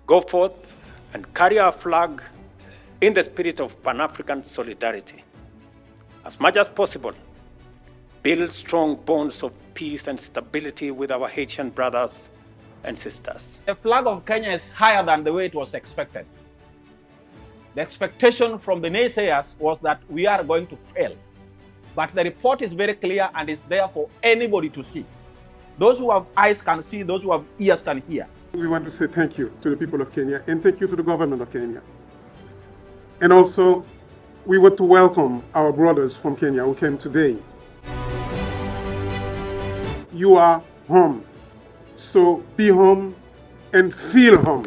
go forth and carry our flag in the spirit of Pan-African solidarity. As much as possible, build strong bonds of peace and stability with our Haitian brothers and sisters. The flag of Kenya is higher than the way it was expected. The expectation from the naysayers was that we are going to fail. But the report is very clear and is there for anybody to see. Those who have eyes can see, those who have ears can hear. We want to say thank you to the people of Kenya and thank you to the government of Kenya. And also, we want to welcome our brothers from Kenya who came today. You are home, so be home and feel home.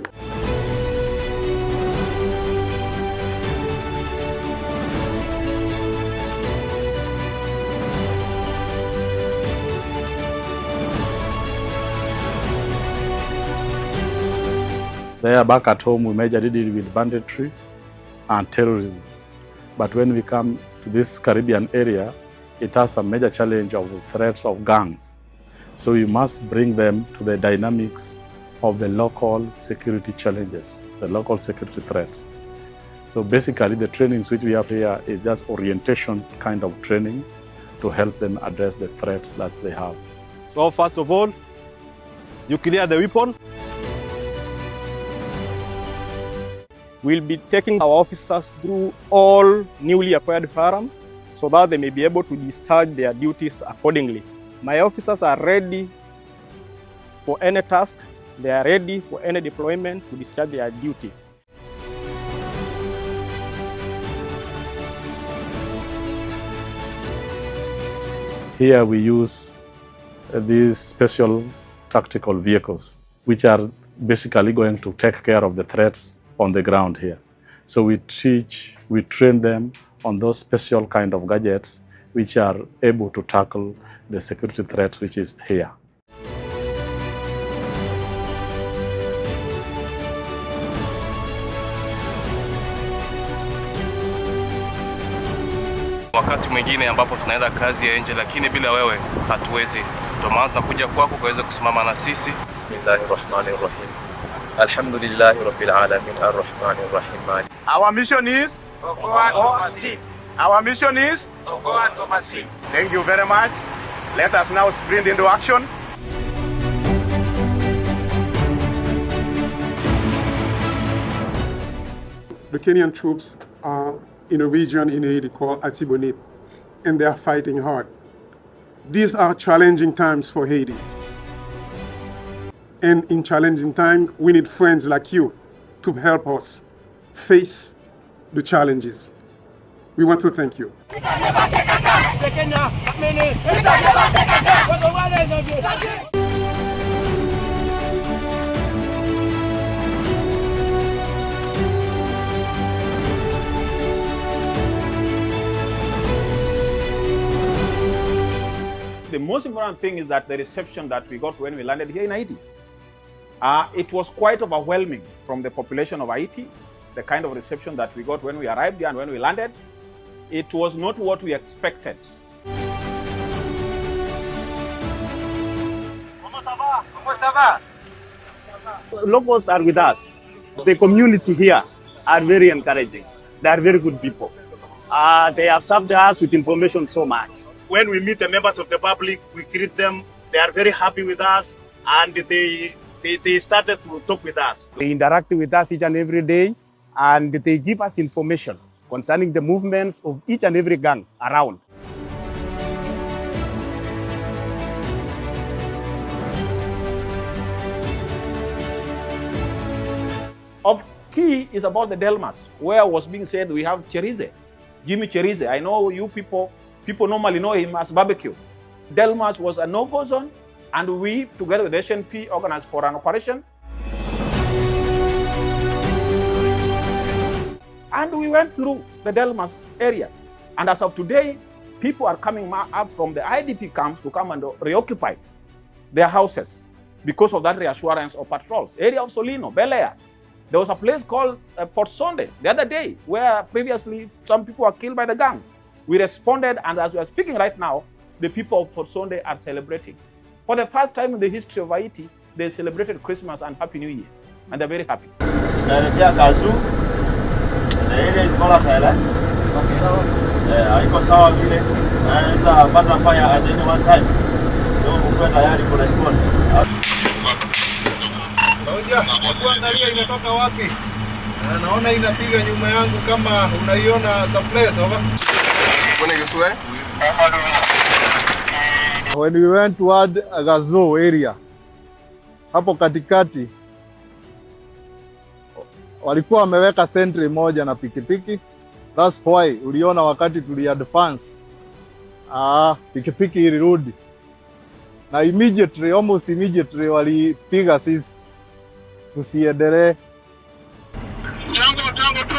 There, back at home, we majorly deal with banditry and terrorism. But when we come to this Caribbean area, it has a major challenge of the threats of gangs. So we must bring them to the dynamics of the local security challenges, the local security threats. So basically, the trainings which we have here is just orientation kind of training to help them address the threats that they have. So first of all, you clear the weapon. We'll be taking our officers through all newly acquired firearms so that they may be able to discharge their duties accordingly. My officers are ready for any task. They are ready for any deployment to discharge their duty. Here we use these special tactical vehicles, which are basically going to take care of the threats on the ground here. So we train them on those special kind of gadgets which are able to tackle the security threats which is here. Wakati mwingine ambapo tunaenda kazi ya nje, lakini bila wewe hatuwezi. Ndio maana tunakuja kwako kuweza kusimama na sisi. Bismillahirrahmanirrahim. Alhamdulillahi Rabbil Alamin Ar-Rahmanir Rahim. Our mission is Our mission is Thank you very much. Let us now sprint into action. The Kenyan troops are in a region in Haiti called Atibonite, and they are fighting hard. These are challenging times for Haiti. And in challenging time, we need friends like you to help us face the challenges. We want to thank you. The most important thing is that the reception that we got when we landed here in Haiti. It was quite overwhelming from the population of Haiti, the kind of reception that we got when we arrived here and when we landed. It was not what we expected. Locals are with us. The community here are very encouraging. They are very good people. They have served us with information so much. When we meet the members of the public, we greet them. They are very happy with us, and they started to talk with us. They interact with us each and every day, and they give us information concerning the movements of each and every gang around. Of key is about the Delmas, where was being said we have Cherize, Jimmy Cherize. I know you people normally know him as Barbecue. Delmas was a no-go zone, and we, together with HNP, organized for an operation. And we went through the Delmas area. And as of today, people are coming up from the IDP camps to come and reoccupy their houses because of that reassurance of patrols. Area of Solino, Bel Air. There was a place called Port Sonde the other day where previously some people were killed by the gangs. We responded, and as we are speaking right now, the people of Port Sonde are celebrating. For the first time in the history of Haiti, they celebrated Christmas and Happy New Year. and they're very happy. The area is volatile. Haiko sawa vile naweza pata fire at any one time, so mko tayari ku respond. Kuangalia inatoka wapi? Naona inapiga nyuma yangu kama unaiona suppress over. When we went toward Gazo area, hapo katikati walikuwa wameweka sentry moja na pikipiki. That's why uliona wakati tuli advance pikipiki ilirudi na almost immediately walipiga sisi tusiendelee. Tango tu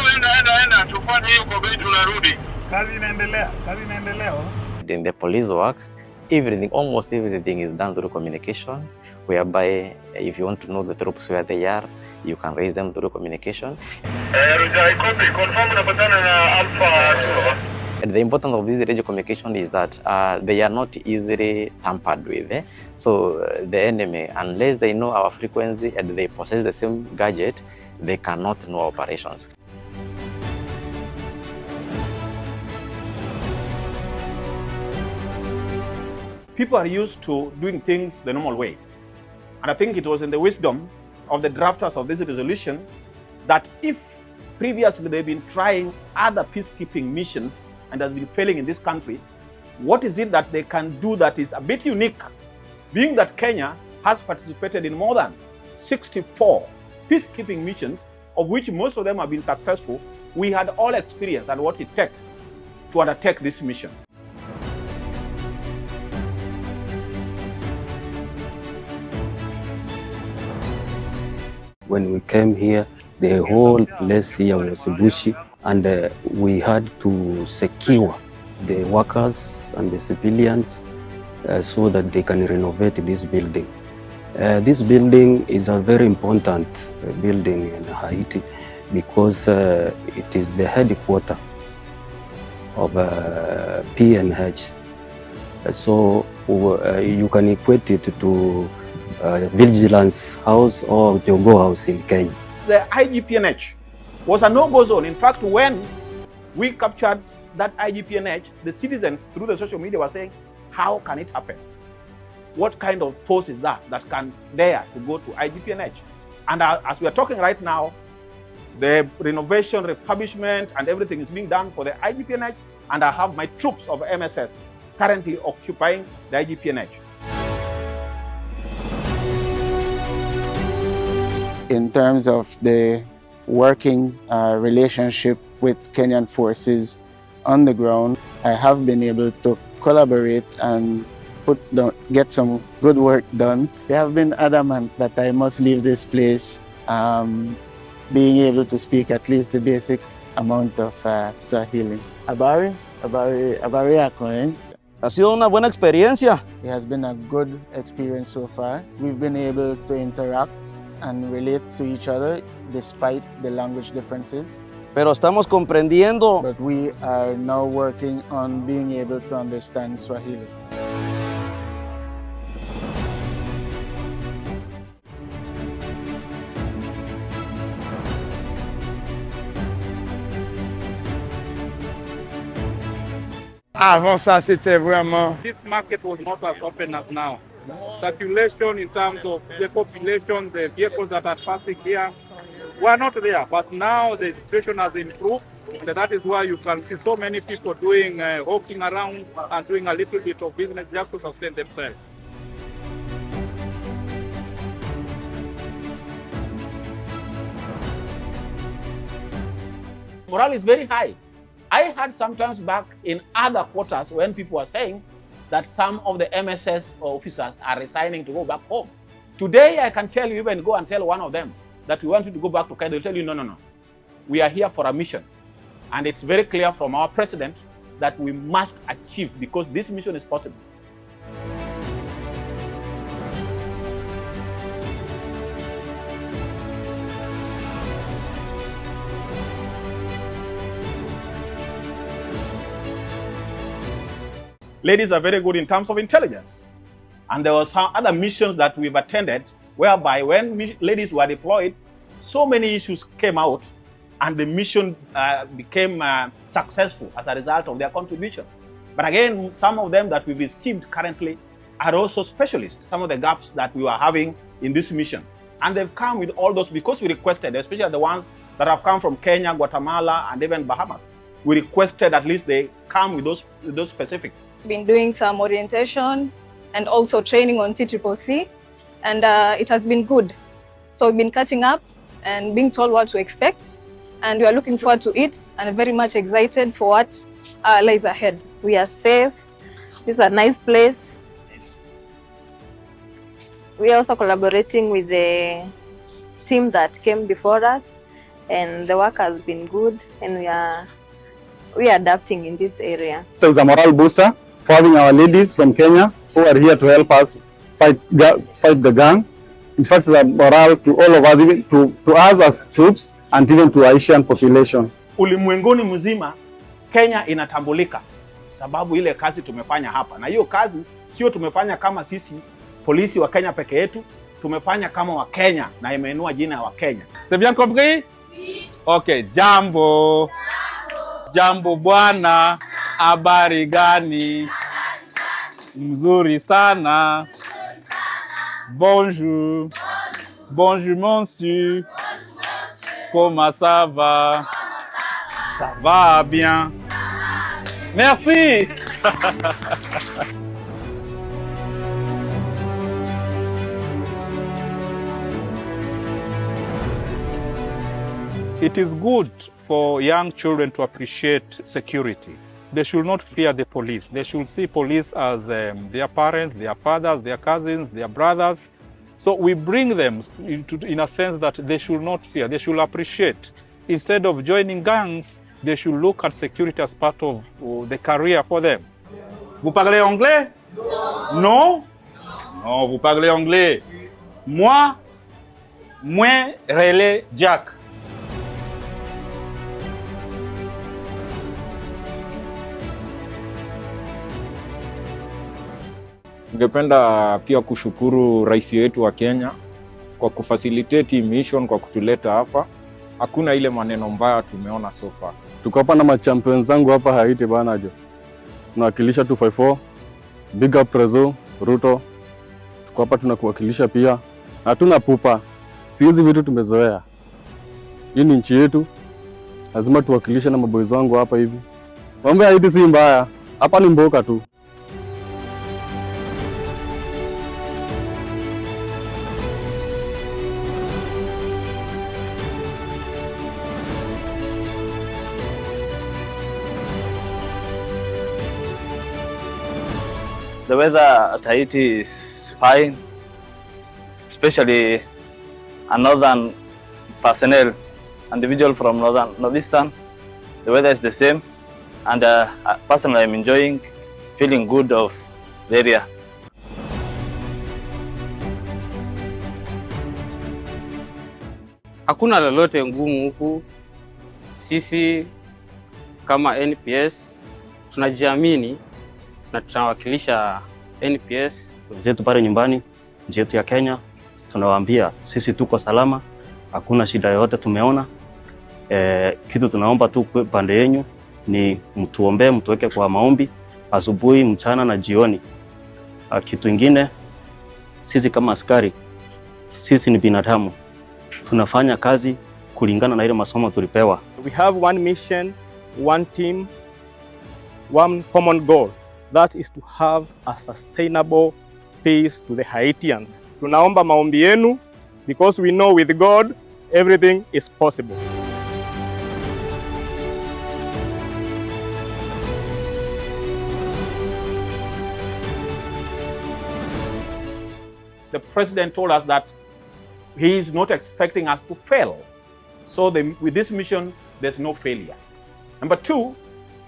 enda tupate hiyo kwa gari tunarudi. Kazi inaendelea. In the police work, almost everything is done through communication, whereby if you want to know the troops where they are, you can raise them through communication. And the importance of this radio communication is that they are not easily tampered with. So the enemy, unless they know our frequency and they possess the same gadget, they cannot know operations. People are used to doing things the normal way. And I think it was in the wisdom of the drafters of this resolution that if previously they've been trying other peacekeeping missions and has been failing in this country, what is it that they can do that is a bit unique, being that Kenya has participated in more than 64 peacekeeping missions, of which most of them have been successful. We had all experience and what it takes to undertake this mission. When we came here, the whole place here was bushy, and we had to secure the workers and the civilians so that they can renovate this building. This building is a very important building in Haiti because it is the headquarters of PNH. So you can equate it to Vigilance House or Jogo House in Kenya. The IGPNH was a no-go zone. In fact, when we captured that IGPNH, the citizens through the social media were saying, how can it happen? What kind of force is that can dare to go to IGPNH? And as we are talking right now, the renovation, refurbishment, and everything is being done for the IGPNH, and I have my troops of MSS currently occupying the IGPNH. In terms of the working relationship with Kenyan forces on the ground, I have been able to collaborate and get some good work done. They have been adamant that I must leave this place being able to speak at least the basic amount of Swahili. Habari yako. Ha sido una buena experiencia. It has been a good experience so far. We've been able to interact and relate to each other despite the language differences. Pero estamos comprendiendo. But we are now working on being able to understand Swahili. Avant ça, c'était vraiment... This market was not as open as now. Circulation in terms of the population, the vehicles that are passing here were not there. But now the situation has improved. And that is why you can see so many people doing walking around and doing a little bit of business just to sustain themselves. Morale is very high. I heard sometimes back in other quarters when people were saying that some of the MSS officers are resigning to go back home. Today, I can tell you, even go and tell one of them that we want you to go back to Kenya. They'll tell you, no. We are here for a mission. And it's very clear from our president that we must achieve because this mission is possible. Ladies are very good in terms of intelligence. And there were some other missions that we've attended whereby when ladies were deployed, So many issues came out, and the mission became successful as a result of their contribution. But again, some of them that we've received currently are also specialists, some of the gaps that we were having in this mission. And they've come with all those because we requested, especially the ones that have come from Kenya, Guatemala, and even Bahamas. We requested at least they come with those specifics. Been doing some orientation and also training on TCCC, and it has been good. So we've been catching up and being told what to expect, and we are looking forward to it and very much excited for what lies ahead. We are safe. This is a nice place. We are also collaborating with the team that came before us, and the work has been good, and we are adapting in this area. So it's a morale booster for having our ladies from Kenya who are here to help us fight the gang. In fact, it's a morale to all of us, even to us as troops and even to Haitian population. Ulimwenguni mzima Kenya inatambulika sababu ile kazi tumefanya hapa, na hiyo kazi sio tumefanya kama sisi polisi wa Kenya peke yetu, tumefanya kama wa Kenya na imeinua jina ya wa Kenya. C'est bien compris? Okay, jambo. Jambo bwana, habari gani? Mzuri sana. Bonjour. Bonjour monsieur. Comment ça va? Ça va bien. Merci. It is good for young children to appreciate security. They should not fear the police. They should see police as their parents, their fathers, their cousins, their brothers. So we bring them in a sense that they should not fear, they should appreciate. Instead of joining gangs, they should look at security as part of the career for them. Vous parlez anglais? Non? Non, vous parlez anglais. Moi relais Jack. Ningependa pia kushukuru rais wetu wa Kenya kwa kufacilitate mission, kwa kutuleta hapa. Hakuna ile maneno mbaya tumeona so far. Tuko hapa na machampions zangu hapa Haiti bana jo. Tunawakilisha 254, Big Up Prezo, Ruto. Tuko hapa tunakuwakilisha pia. Hatuna pupa. Si hizi vitu tumezoea. Hii ni nchi yetu. Lazima tuwakilishe na maboys wangu hapa hivi. Mambo ya Haiti si mbaya. Hapa ni mboka tu. The weather at Haiti is fine, especially a northern personnel, individual from northeastern. The weather is the same, and personally I'm enjoying, feeling good of the area. Hakuna lolote ngumu huku. Sisi kama NPS tunajiamini na tunawakilisha NPS wenzetu pale nyumbani, nchi yetu ya Kenya. Tunawaambia sisi tuko salama, hakuna shida yoyote tumeona. Kitu tunaomba tu pande yenu ni mtuombee, mtuweke kwa maombi asubuhi, mchana na jioni. Kitu kingine, sisi kama askari, sisi ni binadamu, tunafanya kazi kulingana na ile masomo tulipewa. We have one mission, one team, one common goal. That is to have a sustainable peace to the Haitians. Tunaomba maombi yenu because we know with God everything is possible. The president told us that he is not expecting us to fail. So with this mission, there's no failure. Number two,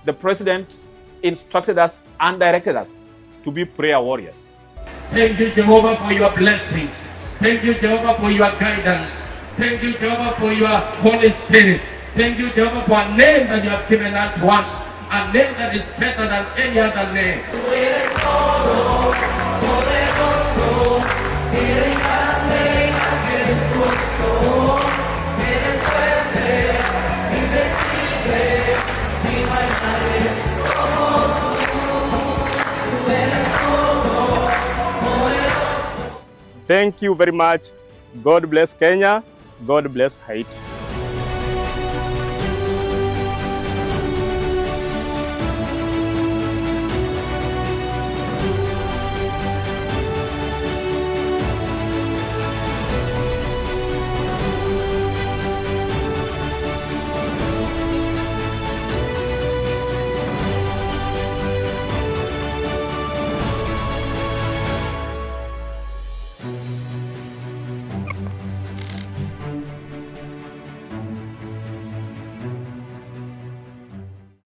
the president instructed us and directed us to be prayer warriors. Thank you, Jehovah, for your blessings. Thank you, Jehovah, for your guidance. Thank you, Jehovah, for your Holy Spirit. Thank you, Jehovah, for a name that you have given unto us, a name that is better than any other name. Thank you very much. God bless Kenya. God bless Haiti.